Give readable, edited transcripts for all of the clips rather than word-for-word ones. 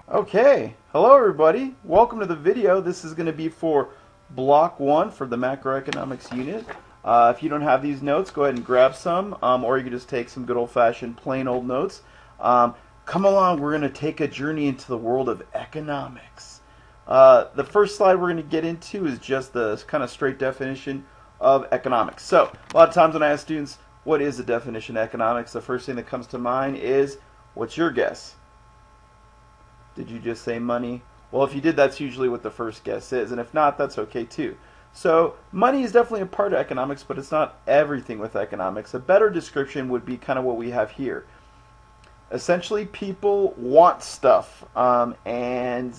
Okay, hello everybody. Welcome to the video. This is going to be for block 1 for the macroeconomics unit. If you don't have these notes, go ahead and grab some, or you can just take some good old-fashioned plain old notes. Come along, we're going to take a journey into the world of economics. The first slide we're going to get into is just the kind of straight definition of economics. So, a lot of times when I ask students, what is the definition of economics, the first thing that comes to mind is, what's your guess? Did you just say money? Well, if you did, that's usually what the first guess is, and if not, that's okay too. So money is definitely a part of economics, but it's not everything with economics. A better description would be kind of what we have here. Essentially, people want stuff, and,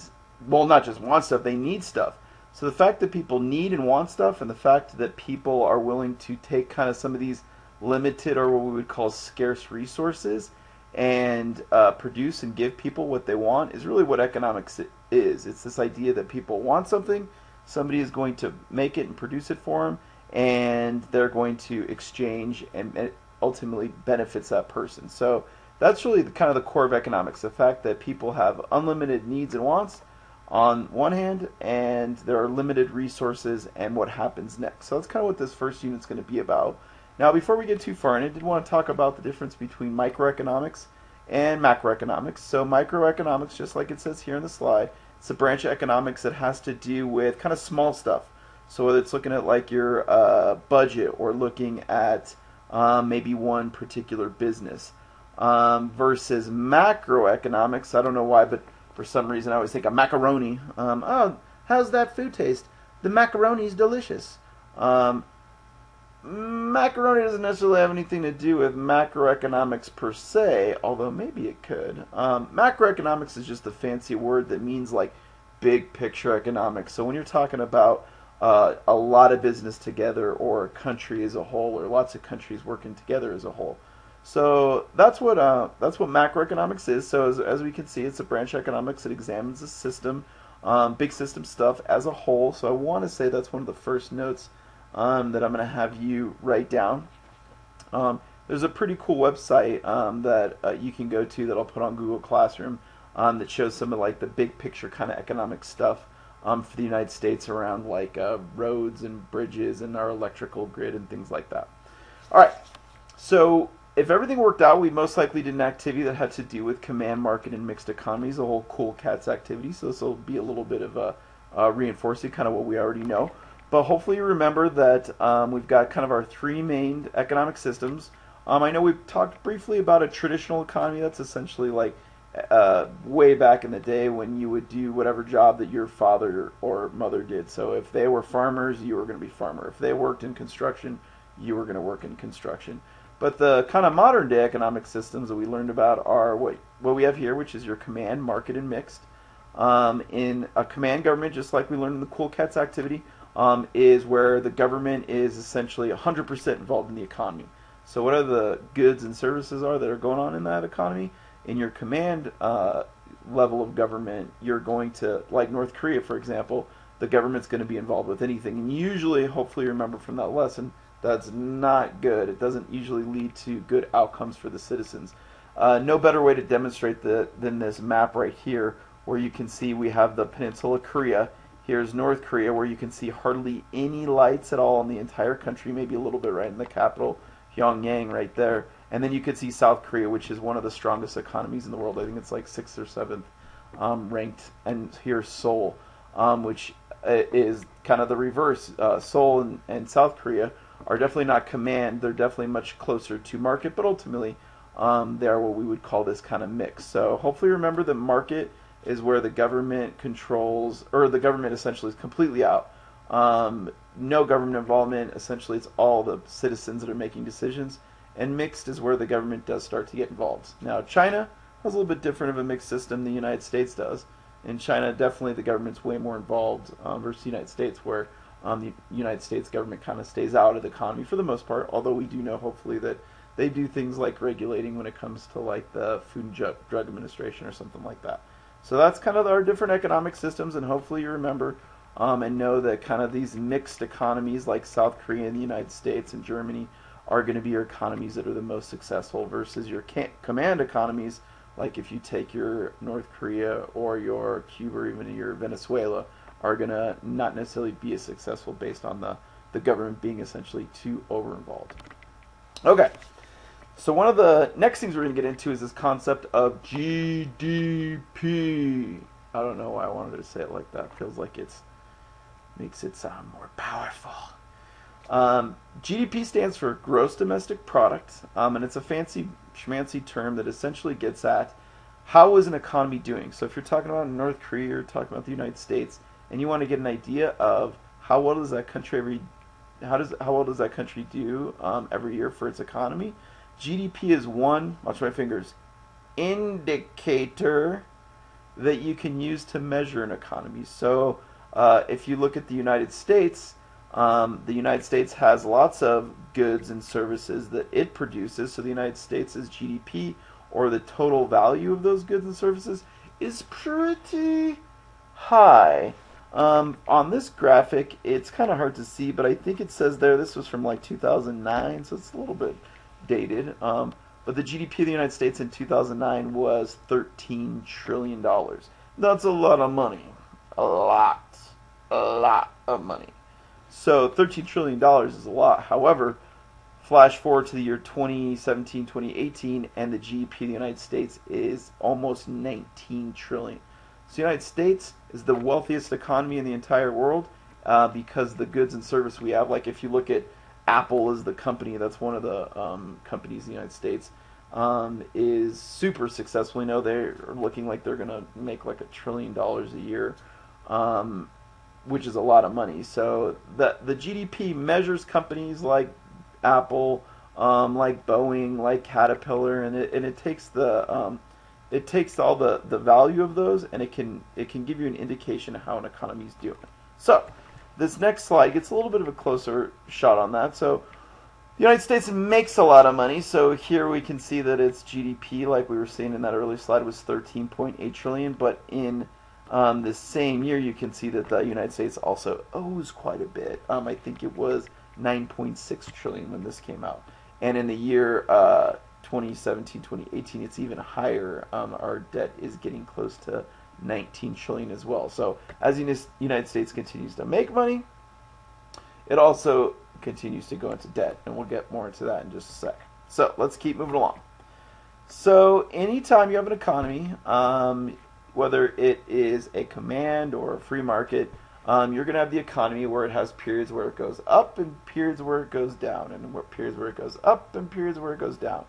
well, not just want stuff, they need stuff. So the fact that people need and want stuff, and the fact that people are willing to take kind of some of these limited, or what we would call scarce resources, and produce and give people what they want is really what economics is. It's this idea that people want something, somebody is going to make it and produce it for them, and they're going to exchange, and it ultimately benefits that person. So that's really kind of the core of economics, the fact that people have unlimited needs and wants on one hand, and there are limited resources and what happens next. So that's kind of what this first unit's going to be about. Now, before we get too far in, I did want to talk about the difference between microeconomics and macroeconomics. So microeconomics, just like it says here in the slide, it's a branch of economics that has to do with kind of small stuff. So whether it's looking at like your budget, or looking at maybe one particular business, versus macroeconomics. I don't know why, but for some reason I always think of macaroni. Oh, how's that food taste? The macaroni's delicious. Macaroni doesn't necessarily have anything to do with macroeconomics per se, although maybe it could. Macroeconomics is just a fancy word that means like big picture economics. So when you're talking about a lot of business together, or a country as a whole, or lots of countries working together as a whole. So that's what macroeconomics is. So as we can see, it's a branch of economics that examines the system, big system stuff as a whole. So I want to say that's one of the first notes that I'm going to have you write down. There's a pretty cool website that you can go to that I'll put on Google Classroom that shows some of like the big picture kind of economic stuff for the United States around like roads and bridges and our electrical grid and things like that. All right, so if everything worked out, we most likely did an activity that had to do with command market and mixed economies, a whole cool cats activity. So this will be a little bit of a reinforcing kind of what we already know. But hopefully you remember that we've got kind of our three main economic systems. I know we've talked briefly about a traditional economy. That's essentially like way back in the day when you would do whatever job that your father or mother did. So if they were farmers, you were going to be farmer. If they worked in construction, you were going to work in construction. But the kind of modern day economic systems that we learned about are what we have here, which is your command, market, and mixed. In a command government, just like we learned in the Cool Cats activity, is where the government is essentially 100% involved in the economy. So whatever the goods and services are that are going on in that economy, in your command level of government, you're going to, like North Korea, for example, the government's going to be involved with anything. And usually, hopefully you remember from that lesson, that's not good. It doesn't usually lead to good outcomes for the citizens. No better way to demonstrate than this map right here, where you can see we have the peninsula of Korea. Here's North Korea, where you can see hardly any lights at all in the entire country, maybe a little bit right in the capital, Pyongyang right there. And then you could see South Korea, which is one of the strongest economies in the world. I think it's like 6th or 7th ranked. And here's Seoul, which is kind of the reverse. Seoul and South Korea are definitely not command. They're definitely much closer to market, but ultimately they are what we would call this kind of mix. So hopefully remember that market is where the government controls, or the government essentially is completely out. No government involvement. Essentially, it's all the citizens that are making decisions. And mixed is where the government does start to get involved. Now, China has a little bit different of a mixed system than the United States does. In China, definitely the government's way more involved versus the United States, where the United States government kind of stays out of the economy for the most part, although we do know, hopefully, that they do things like regulating when it comes to like the Food and Drug Administration or something like that. So that's kind of our different economic systems, and hopefully you remember and know that kind of these mixed economies like South Korea and the United States and Germany are going to be your economies that are the most successful versus your command economies, like if you take your North Korea or your Cuba or even your Venezuela, are going to not necessarily be as successful based on the government being essentially too over-involved. Okay, so one of the next things we're going to get into is this concept of GDP. I don't know why I wanted to say it like that. It feels like it makes it sound more powerful. GDP stands for Gross Domestic Product, and it's a fancy schmancy term that essentially gets at how is an economy doing. So if you're talking about North Korea, you're talking about the United States, and you want to get an idea of how well does that country do every year for its economy. GDP is one, watch my fingers, indicator that you can use to measure an economy. So if you look at the United States has lots of goods and services that it produces. So the United States' GDP, or the total value of those goods and services, is pretty high. On this graphic, it's kind of hard to see, but I think it says there, this was from like 2009, so it's a little bit dated. But the GDP of the United States in 2009 was $13 trillion. That's a lot of money. A lot of money. So $13 trillion is a lot. However, flash forward to the year 2017, 2018, and the GDP of the United States is almost $19 trillion. So the United States is the wealthiest economy in the entire world because the goods and service we have. Like if you look at Apple as the company, that's one of the companies in the United States, is super successful. You know, they're looking like they're going to make like $1 trillion a year, which is a lot of money. So the GDP measures companies like Apple, like Boeing, like Caterpillar, and it takes all the value of those, and it can give you an indication of how an economy is doing. So this next slide gets a little bit of a closer shot on that. So the United States makes a lot of money. So here we can see that its GDP, like we were seeing in that earlier slide, was $13.8 trillion. But in the same year, you can see that the United States also owes quite a bit. I think it was $9.6 trillion when this came out. And in the year 2017, 2018, it's even higher. Our debt is getting close to $19 trillion as well. So as the United States continues to make money, it also continues to go into debt. And we'll get more into that in just a sec. So let's keep moving along. So anytime you have an economy, whether it is a command or a free market, you're going to have the economy where it has periods where it goes up and periods where it goes down, and periods where it goes up and periods where it goes down.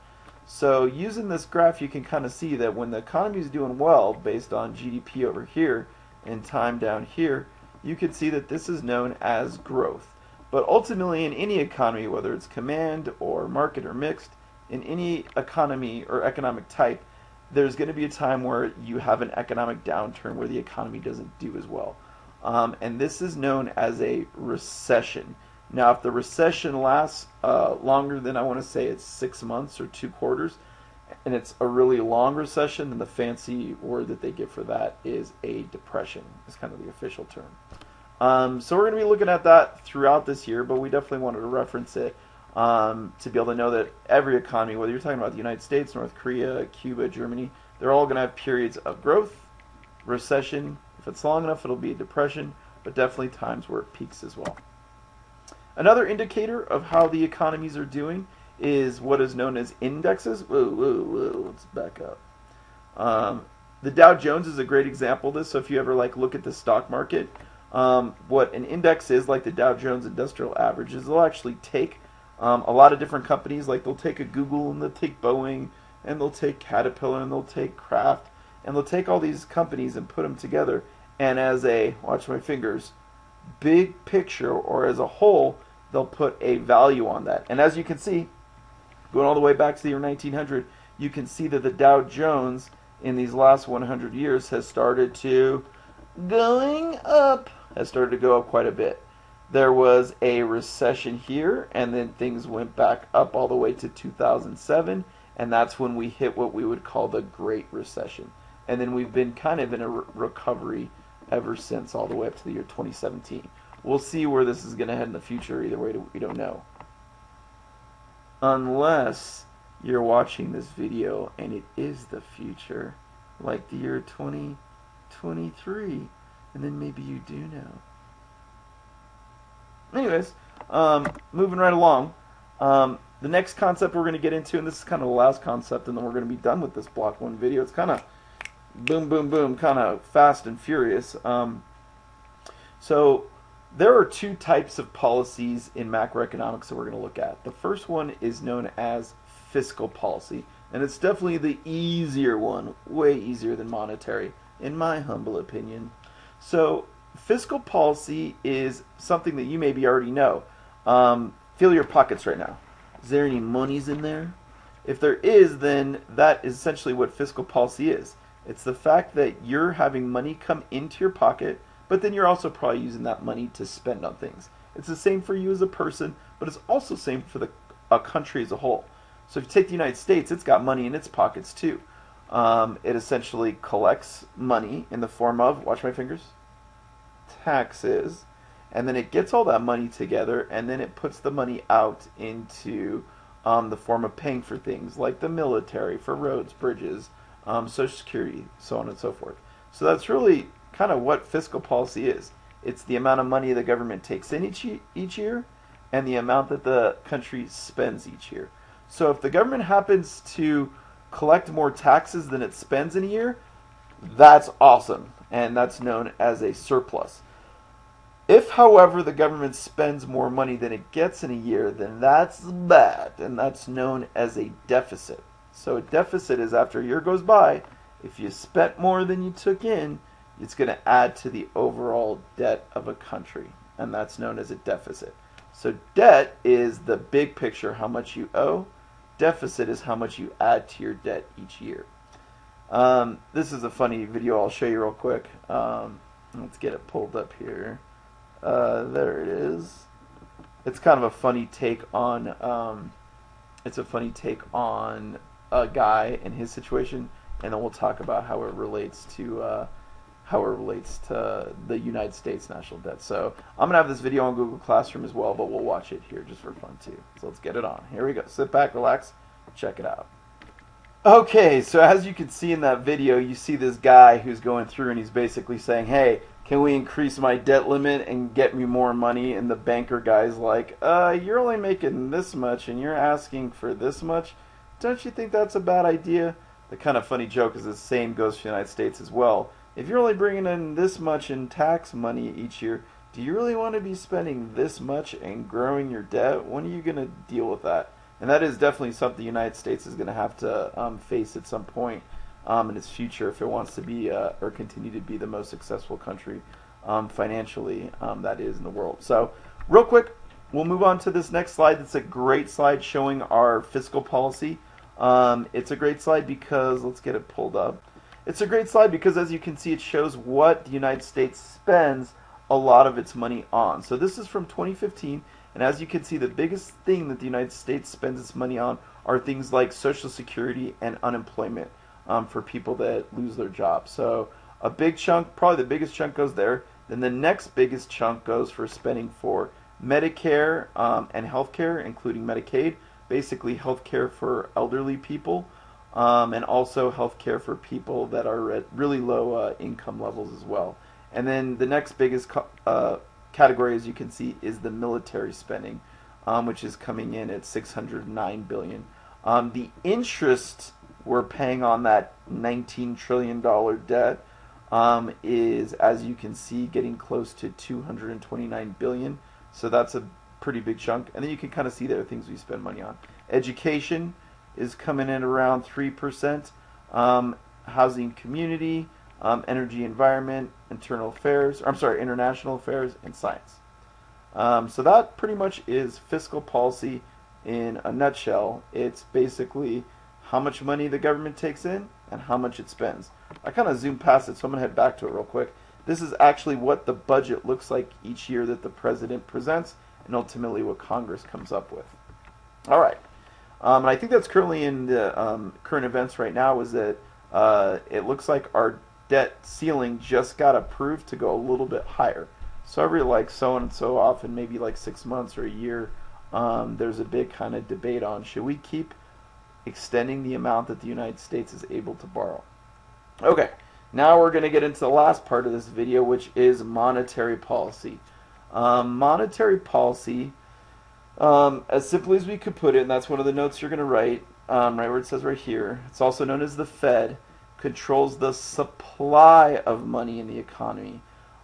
So using this graph, you can kind of see that when the economy is doing well, based on GDP over here and time down here, you can see that this is known as growth. But ultimately, in any economy, whether it's command or market or mixed, in any economy or economic type, there's going to be a time where you have an economic downturn where the economy doesn't do as well. And this is known as a recession. Now, if the recession lasts longer than, I want to say it's 6 months or 2 quarters, and it's a really long recession, then the fancy word that they give for that is a depression. It's kind of the official term. So we're going to be looking at that throughout this year, but we definitely wanted to reference it to be able to know that every economy, whether you're talking about the United States, North Korea, Cuba, Germany, they're all going to have periods of growth, recession. If it's long enough, it'll be a depression, but definitely times where it peaks as well. Another indicator of how the economies are doing is what is known as indexes. Whoa, let's back up. The Dow Jones is a great example of this. So if you ever look at the stock market, what an index is, like the Dow Jones Industrial Averages, they'll actually take a lot of different companies. Like they'll take a Google, and they'll take Boeing, and they'll take Caterpillar, and they'll take Kraft, and they'll take all these companies and put them together. And as a, watch my fingers, big picture, or as a whole, they'll put a value on that. And as you can see, going all the way back to the year 1900, you can see that the Dow Jones in these last 100 years has started to go up quite a bit. There was a recession here, and then things went back up all the way to 2007, and that's when we hit what we would call the Great Recession. And then we've been kind of in a recovery ever since, all the way up to the year 2017. We'll see where this is going to head in the future. Either way, we don't know. Unless you're watching this video and it is the future, like the year 2023, and then maybe you do know. Anyways, moving right along. The next concept we're going to get into, and this is kind of the last concept, and then we're going to be done with this block 1 video. It's kind of boom, boom, boom, kind of fast and furious. So there are 2 types of policies in macroeconomics that we're going to look at. The first one is known as fiscal policy, and it's definitely the easier one, way easier than monetary, in my humble opinion. So fiscal policy is something that you maybe already know. Feel your pockets right now. Is there any monies in there? If there is, then that is essentially what fiscal policy is. It's the fact that you're having money come into your pocket, but then you're also probably using that money to spend on things. It's the same for you as a person, but it's also the same for a country as a whole. So if you take the United States, it's got money in its pockets too. It essentially collects money in the form of, watch my fingers, taxes, and then it gets all that money together, and then it puts the money out into the form of paying for things like the military, for roads, bridges, Social Security, so on and so forth. So that's really kind of what fiscal policy is. It's the amount of money the government takes in each year and the amount that the country spends each year. So if the government happens to collect more taxes than it spends in a year, that's awesome, and that's known as a surplus. If, however, the government spends more money than it gets in a year, then that's bad, and that's known as a deficit. So a deficit is after a year goes by, if you spent more than you took in, it's going to add to the overall debt of a country, and that's known as a deficit. So debt is the big picture, how much you owe. Deficit is how much you add to your debt each year. This is a funny video I'll show you real quick. Let's get it pulled up here. There it is. It's kind of a funny take on a guy and his situation, and then we'll talk about how it relates to the United States national debt. So I'm gonna have this video on Google Classroom as well, but we'll watch it here just for fun too. So let's get it on. Here we go. Sit back, relax, check it out. Okay, so as you can see in that video, you see this guy who's going through and he's basically saying, hey, can we increase my debt limit and get me more money? And the banker guy's like, you're only making this much and you're asking for this much. Don't you think that's a bad idea? The kind of funny joke is the same goes for the United States as well. If you're only bringing in this much in tax money each year, do you really want to be spending this much and growing your debt? When are you going to deal with that? And that is definitely something the United States is going to have to face at some point in its future if it wants to be or continue to be the most successful country financially that is in the world. So real quick, we'll move on to this next slide. It's a great slide showing our fiscal policy. It's a great slide because, let's get it pulled up. It's a great slide because, as you can see, it shows what the United States spends a lot of its money on. So this is from 2015, and as you can see, the biggest thing that the United States spends its money on are things like Social Security and unemployment for people that lose their jobs. So a big chunk, probably the biggest chunk, goes there. Then the next biggest chunk goes for spending for Medicare and healthcare, including Medicaid, basically healthcare for elderly people, and also healthcare for people that are at really low income levels as well. And then the next biggest category, as you can see, is the military spending, which is coming in at $609 billion. The interest we're paying on that $19 trillion debt is, as you can see, getting close to $229 billion. So that's a pretty big chunk. And then you can kind of see there are things we spend money on. Education is coming in around 3%. Housing, community, energy, environment, international affairs, and science. So that pretty much is fiscal policy in a nutshell. It's basically how much money the government takes in and how much it spends. I kind of zoomed past it, so I'm going to head back to it real quick. This is actually what the budget looks like each year that the president presents, and ultimately what Congress comes up with. All right. And I think that's currently in the current events right now, is that it looks like our debt ceiling just got approved to go a little bit higher. So every so and so often, maybe like 6 months or a year, there's a big kind of debate on, should we keep extending the amount that the United States is able to borrow? Okay, now we're going to get into the last part of this video, which is monetary policy. Monetary policy, as simply as we could put it, and that's one of the notes you're going to write, right where it says right here, it's also known as the Fed, controls the supply of money in the economy.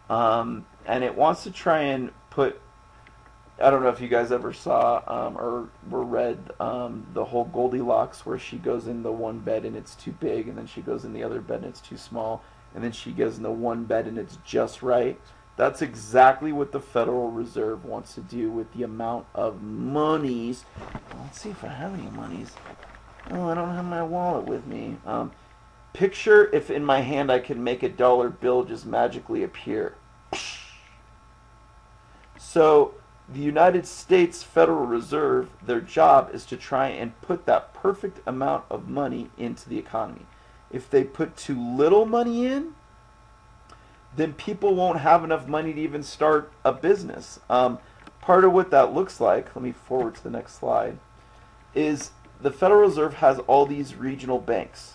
And it wants to try and put, I don't know if you guys ever saw or read the whole Goldilocks, where she goes in the one bed and it's too big, and then she goes in the other bed and it's too small, and then she goes in the one bed and it's just right. That's exactly what the Federal Reserve wants to do with the amount of monies. Let's see if I have any monies. Oh, I don't have my wallet with me. Picture if in my hand I could make a dollar bill just magically appear. So the United States Federal Reserve, their job is to try and put that perfect amount of money into the economy. If they put too little money in, then people won't have enough money to even start a business. Part of what that looks like, let me forward to the next slide, is the Federal Reserve has all these regional banks.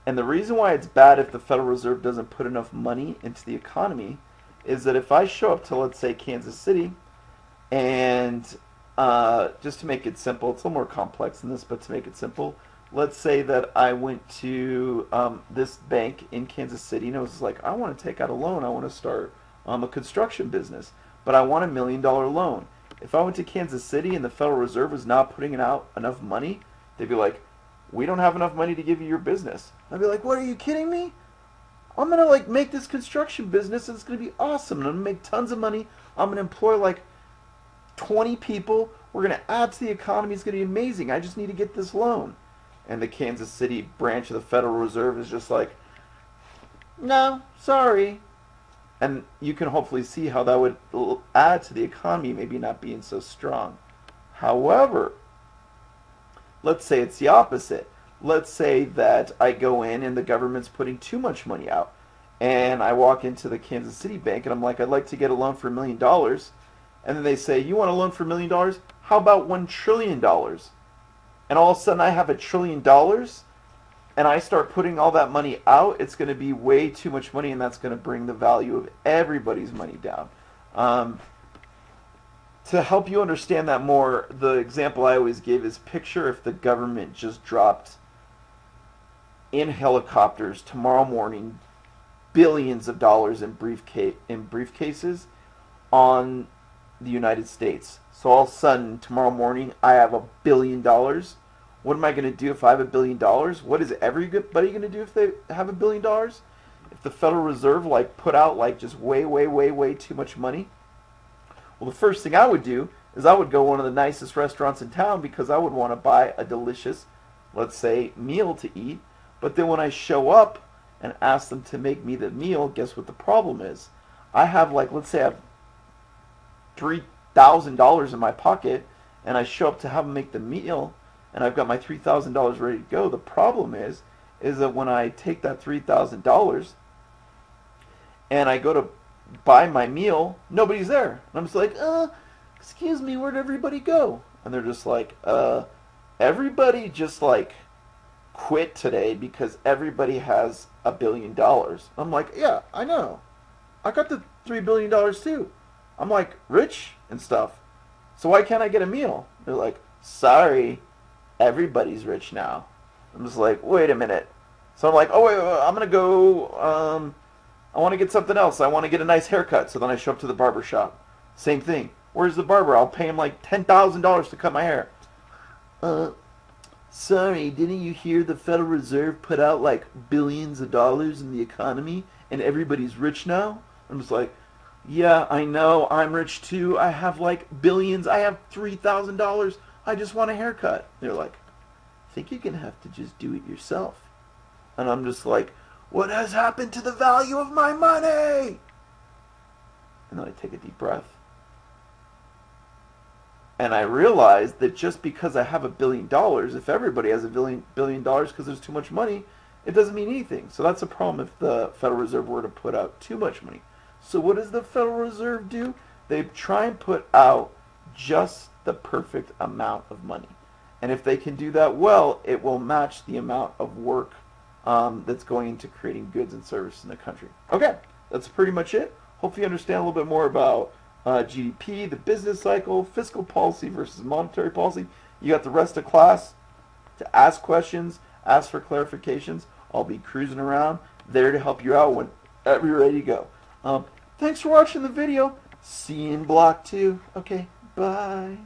And the reason why it's bad if the Federal Reserve doesn't put enough money into the economy is that if I show up to, let's say, Kansas City, and just to make it simple, it's a little more complex than this, but to make it simple, let's say that I went to this bank in Kansas City, and it was like, I want to take out a loan, I want to start a construction business, but I want $1 million loan. If I went to Kansas City and the Federal Reserve was not putting out enough money, they'd be like, we don't have enough money to give you your business. I'd be like, what, are you kidding me? I'm going to make this construction business, and it's going to be awesome, and I'm going to make tons of money. I'm going to employ 20 people. We're going to add to the economy. It's going to be amazing. I just need to get this loan. And the Kansas City branch of the Federal Reserve is just like, no, sorry. And you can hopefully see how that would add to the economy maybe not being so strong. However, let's say it's the opposite. Let's say that I go in and the government's putting too much money out. And I walk into the Kansas City bank and I'm like, I'd like to get a loan for $1 million. And then they say, you want a loan for $1 million? How about $1 trillion? And all of a sudden I have $1 trillion and I start putting all that money out. It's going to be way too much money, and that's going to bring the value of everybody's money down. To help you understand that more, the example I always give is, picture if the government just dropped in helicopters tomorrow morning billions of dollars in briefcases on the United States. So all of a sudden tomorrow morning I have $1 billion. What am I going to do if I have $1 billion? What is everybody going to do if they have $1 billion? If the Federal Reserve put out just way too much money? Well, the first thing I would do is I would go to one of the nicest restaurants in town, because I would want to buy a delicious, let's say, meal to eat. But then when I show up and ask them to make me the meal, guess what the problem is? I have let's say I have $3,000 in my pocket, and I show up to have them make the meal, and I've got my $3,000 ready to go. The problem is that when I take that $3,000 and I go to buy my meal, nobody's there. And I'm just like, excuse me, where'd everybody go? And they're just like, everybody just quit today because everybody has $1 billion. I'm like, yeah, I know. I got the $3 billion too. I'm rich and stuff. So why can't I get a meal? They're like, sorry, everybody's rich now. I'm just like, wait a minute. So I'm like, oh, wait, I'm going to go, I want to get something else. I want to get a nice haircut. So then I show up to the barber shop. Same thing. Where's the barber? I'll pay him $10,000 to cut my hair. Sorry, didn't you hear the Federal Reserve put out billions of dollars in the economy and everybody's rich now? I'm just like, yeah, I know, I'm rich too. I have billions. I have $3,000. I just want a haircut. They're like, I think you're going to have to just do it yourself. And I'm just like, what has happened to the value of my money? And then I take a deep breath. And I realize that just because I have $1 billion, if everybody has $1 billion because there's too much money, it doesn't mean anything. So that's a problem if the Federal Reserve were to put out too much money. So what does the Federal Reserve do? They try and put out just the perfect amount of money. And if they can do that well, it will match the amount of work that's going into creating goods and services in the country. Okay, that's pretty much it. Hopefully you understand a little bit more about GDP, the business cycle, fiscal policy versus monetary policy. You got the rest of class to ask questions, ask for clarifications. I'll be cruising around there to help you out whenever you're ready to go. Thanks for watching the video. See you in block 2. Okay, bye.